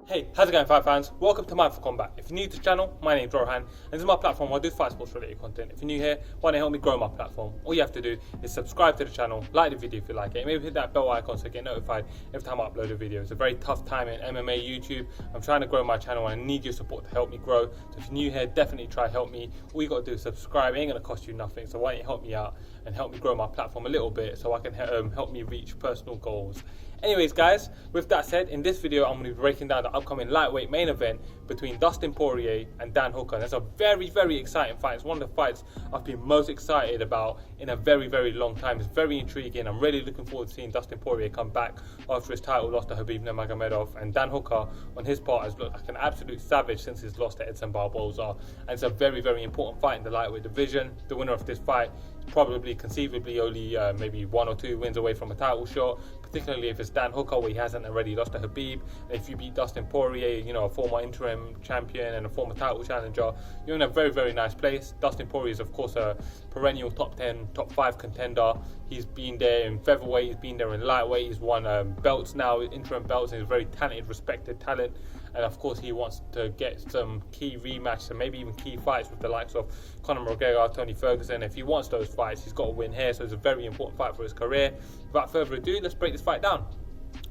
Hey, how's it going, fight fans? Welcome to mindforcombat. If you're new to the channel, my name's Rohan, and this is my platform where I do fight sports related content. If you're new here, want to help me grow my platform, all you have to do is subscribe to the channel, like the video if you like it, maybe hit that bell icon so you get notified every time I upload a video. It's a very tough time in MMA YouTube. I'm trying to grow my channel and I need your support to help me grow. So if you're new here, definitely try to help me. All you got to do is subscribe. It ain't going to cost you nothing. So why don't you help me out and help me grow my platform a little bit so I can help me reach personal goals. Anyways guys, with that said, in this video I'm going to be breaking down the upcoming lightweight main event between Dustin Poirier and Dan Hooker. And it's a very exciting fight. It's one of the fights I've been most excited about in a very long time. It's very intriguing. I'm really looking forward to seeing Dustin Poirier come back after his title loss to Khabib Nurmagomedov, and Dan Hooker on his part has looked like an absolute savage since his loss to Edson Barboza. And it's a very important fight in the lightweight division. The winner of this fight is probably conceivably only maybe 1 or 2 wins away from a title shot, particularly if it's Dan Hooker where he hasn't already lost to Khabib. And if you beat Dustin Poirier, you know, a former interim champion and a former title challenger, you're in a very nice place. Dustin Poirier is of course a perennial top 10, top 5 contender. He's been there in featherweight, he's been there in lightweight, he's won belts now, interim belts, and he's a very talented, respected talent. And of course he wants to get some key rematches and maybe even key fights with the likes of Conor McGregor, Tony Ferguson. If he wants those fights, he's got to win here, so it's a very important fight for his career. Without further ado, let's break this fight down.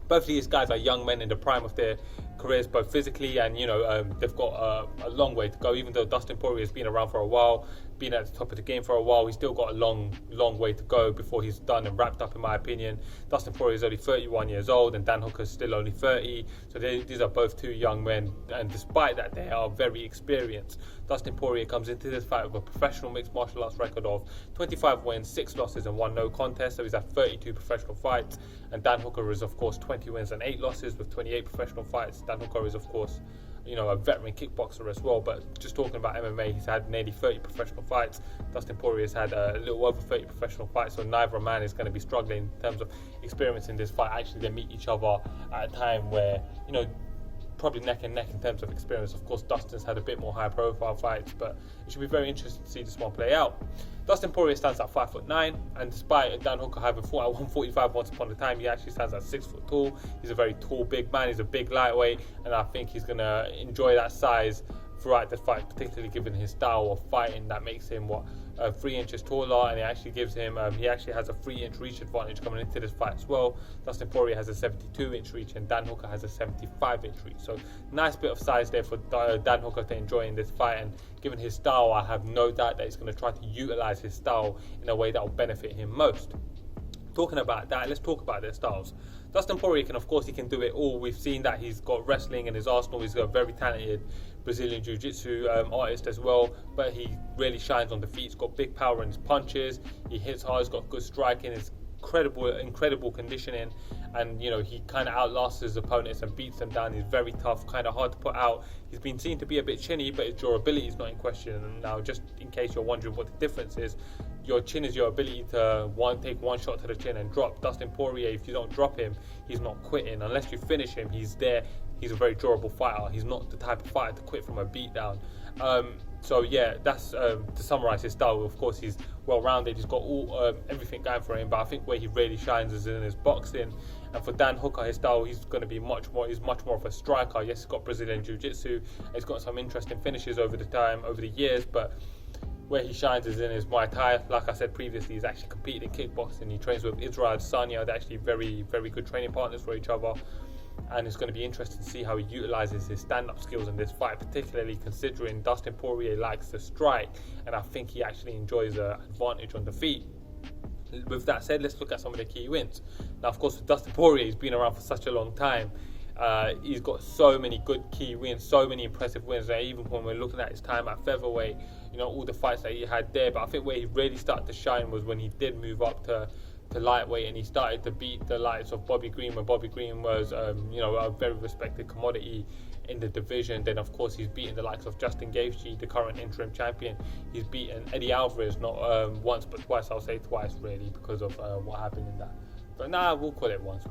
Both of these guys are young men in the prime of their careers, both physically and, you know, they've got a long way to go. Even though Dustin Poirier has been around for a while, been at the top of the game for a while, he's still got a long way to go before he's done and wrapped up, in my opinion. Dustin Poirier is only 31 years old and Dan Hooker is still only 30, so these are both two young men, and despite that they are very experienced. Dustin Poirier comes into this fight with a professional mixed martial arts record of 25 wins, 6 losses and 1 no contest, so he's had 32 professional fights. And Dan Hooker is of course 20 wins and 8 losses with 28 professional fights. Dan Hooker is of course, you know, a veteran kickboxer as well, but just talking about MMA, he's had nearly 30 professional fights. Dustin Poirier has had a little over 30 professional fights, so neither man is going to be struggling in terms of experience in this fight. Actually, they meet each other at a time where, you know, probably neck and neck in terms of experience. Of course, Dustin's had a bit more high profile fights, but it should be very interesting to see this one play out. Dustin Poirier stands at 5'9", and despite Dan Hooker having fought at 145 once upon a time, he actually stands at 6 foot tall. He's a very tall, big man. He's a big lightweight, and I think he's gonna enjoy that size throughout the fight, particularly given his style of fighting that makes him 3 inches taller, and it actually gives him he actually has a 3-inch reach advantage coming into this fight as well. Dustin Poirier has a 72-inch reach and Dan Hooker has a 75-inch reach, so nice bit of size there for Dan Hooker to enjoy in this fight. And given his style, I have no doubt that he's going to try to utilize his style in a way that will benefit him most. Talking about that, let's talk about their styles. Dustin Poirier can, of course, he can do it all. We've seen that he's got wrestling in his arsenal. He's got a very talented Brazilian Jiu-Jitsu artist as well, but he really shines on the feet. He's got big power in his punches. He hits hard. He's got good striking. His incredible conditioning, and you know, he kind of outlasts his opponents and beats them down. He's very tough, kind of hard to put out. He's been seen to be a bit chinny, but his durability is not in question. And now, just in case you're wondering what the difference is, your chin is your ability to take one shot to the chin and drop. Dustin Poirier, if you don't drop him, he's not quitting. Unless you finish him, he's there. He's a very durable fighter. He's not the type of fighter to quit from a beatdown. So yeah, that's to summarize his style. Of course, he's well-rounded. He's got everything going for him. But I think where he really shines is in his boxing. And for Dan Hooker, his style, he's going to be much more of a striker. Yes, he's got Brazilian Jiu-Jitsu. He's got some interesting finishes over the years, but where he shines is in his Muay Thai. Like I said previously, he's actually competed in kickboxing. He trains with Israel Adesanya. They're actually very good training partners for each other. And it's going to be interesting to see how he utilizes his stand-up skills in this fight, particularly considering Dustin Poirier likes to strike, and I think he actually enjoys an advantage on the feet. With that said, let's look at some of the key wins. Now, of course, with Dustin Poirier, he's been around for such a long time. He's got so many good key wins, so many impressive wins. Even when we're looking at his time at featherweight, you know, all the fights that he had there. But I think where he really started to shine was when he did move up to lightweight, and he started to beat the likes of Bobby Green when Bobby Green was you know, a very respected commodity in the division. Then of course he's beaten the likes of Justin Gaethje, the current interim champion. He's beaten Eddie Alvarez not once but twice. I'll say twice really, because of what happened in that. But nah, we'll call it once.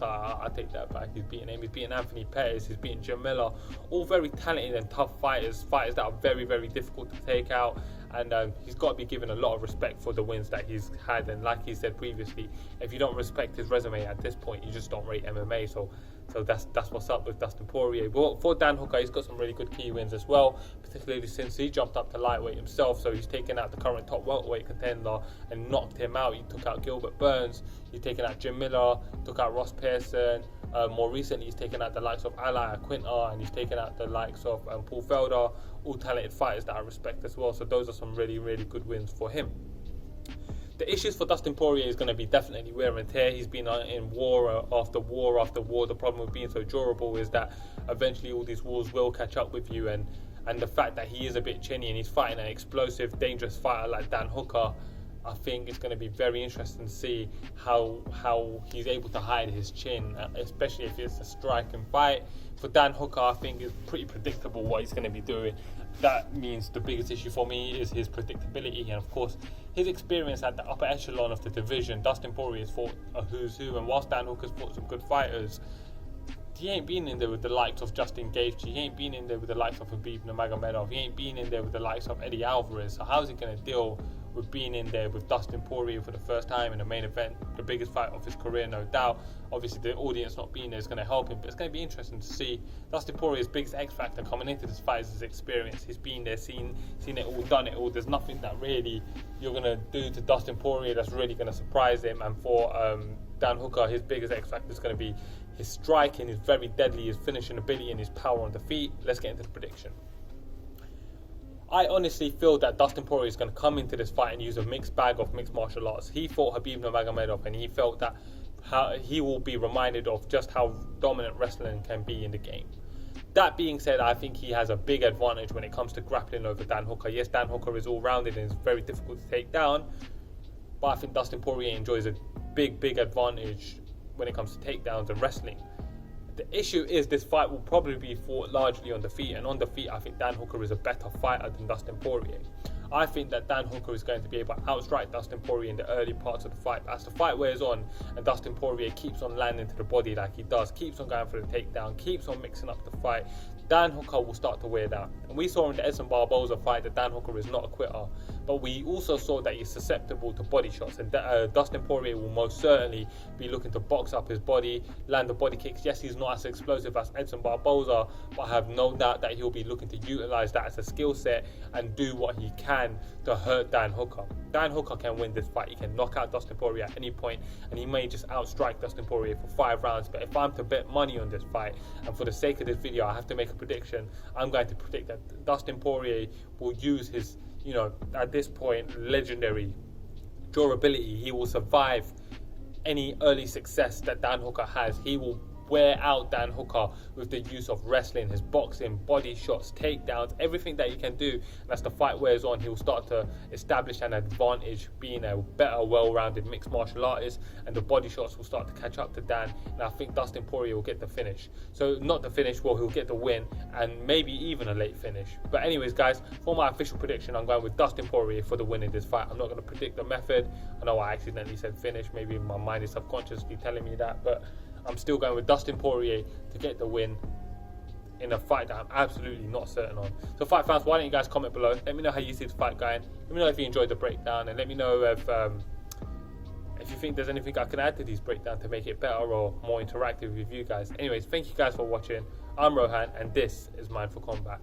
I take that back. He's beaten him. He's beaten Anthony Pettis. He's beaten Jamila. All very talented and tough fighters that are very difficult to take out. and he's got to be given a lot of respect for the wins that he's had. And like he said previously, if you don't respect his resume at this point, you just don't rate MMA. So that's what's up with Dustin Poirier. But for Dan Hooker, he's got some really good key wins as well, particularly since he jumped up to lightweight himself. So he's taken out the current top welterweight contender and knocked him out. He took out Gilbert Burns, he's taken out Jim Miller, took out Ross Pearson. More recently, he's taken out the likes of Ali Aquinta, and he's taken out the likes of Paul Felder, all talented fighters that I respect as well. So those are some really, really good wins for him. The issues for Dustin Poirier is going to be definitely wear and tear. He's been in war after war after war. The problem with being so durable is that eventually all these wars will catch up with you, and the fact that he is a bit chinny and he's fighting an explosive, dangerous fighter like Dan Hooker, I think it's going to be very interesting to see how he's able to hide his chin, especially if it's a striking fight. For Dan Hooker, I think it's pretty predictable what he's going to be doing. That means the biggest issue for me is his predictability, and of course his experience at the upper echelon of the division. Dustin Poirier has fought a who's who, and whilst Dan Hooker's fought some good fighters, he ain't been in there with the likes of Justin Gaethje. He ain't been in there with the likes of Khabib Nurmagomedov. He ain't been in there with the likes of Eddie Alvarez. So how is he going to deal with being in there with Dustin Poirier for the first time in the main event, the biggest fight of his career, no doubt? Obviously, the audience not being there is going to help him, but it's going to be interesting to see Dustin Poirier's biggest X factor coming into this fight is his experience. He's been there, seen it all, done it all. There's nothing that really you're going to do to Dustin Poirier that's really going to surprise him. And for Dan Hooker, his biggest X factor is going to be his striking, is very deadly, his finishing ability, and his power on the feet. Let's get into the prediction. I honestly feel that Dustin Poirier is going to come into this fight and use a mixed bag of mixed martial arts. He fought Khabib Nurmagomedov, and he felt that he will be reminded of just how dominant wrestling can be in the game. That being said, I think he has a big advantage when it comes to grappling over Dan Hooker. Yes, Dan Hooker is all-rounded and is very difficult to take down, but I think Dustin Poirier enjoys a big advantage when it comes to takedowns and wrestling. The issue is this fight will probably be fought largely on the feet, and on the feet I think Dan Hooker is a better fighter than Dustin Poirier. I think that Dan Hooker is going to be able to outstrike Dustin Poirier in the early parts of the fight. As the fight wears on and Dustin Poirier keeps on landing to the body like he does, keeps on going for the takedown, keeps on mixing up the fight, Dan Hooker will start to wear down. And we saw in the Edson Barboza fight that Dan Hooker is not a quitter, but we also saw that he's susceptible to body shots, and Dustin Poirier will most certainly be looking to box up his body, land the body kicks. Yes, he's not as explosive as Edson Barboza, but I have no doubt that he'll be looking to utilize that as a skill set and do what he can to hurt Dan Hooker. Dan Hooker can win this fight. He can knock out Dustin Poirier at any point, and he may just outstrike Dustin Poirier for 5 rounds. But if I'm to bet money on this fight, and for the sake of this video I have to make a prediction, I'm going to predict that Dustin Poirier will use his, at this point, legendary durability. He will survive any early success that Dan Hooker has. He will wear out Dan Hooker with the use of wrestling, his boxing, body shots, takedowns, everything that he can do. And as the fight wears on, he will start to establish an advantage being a better, well-rounded mixed martial artist, and the body shots will start to catch up to Dan, and I think Dustin Poirier will get the finish. So not the finish, well, he'll get the win, and maybe even a late finish. But anyways, guys, for my official prediction, I'm going with Dustin Poirier for the win in this fight. I'm not going to predict the method. I know I accidentally said finish, maybe my mind is subconsciously telling me that, but I'm still going with Dustin Poirier to get the win in a fight that I'm absolutely not certain on. So fight fans, why don't you guys comment below? Let me know how you see the fight going. Let me know if you enjoyed the breakdown, and let me know if you think there's anything I can add to these breakdowns to make it better or more interactive with you guys. Anyways, thank you guys for watching. I'm Rohan, and this is Mindful Combat.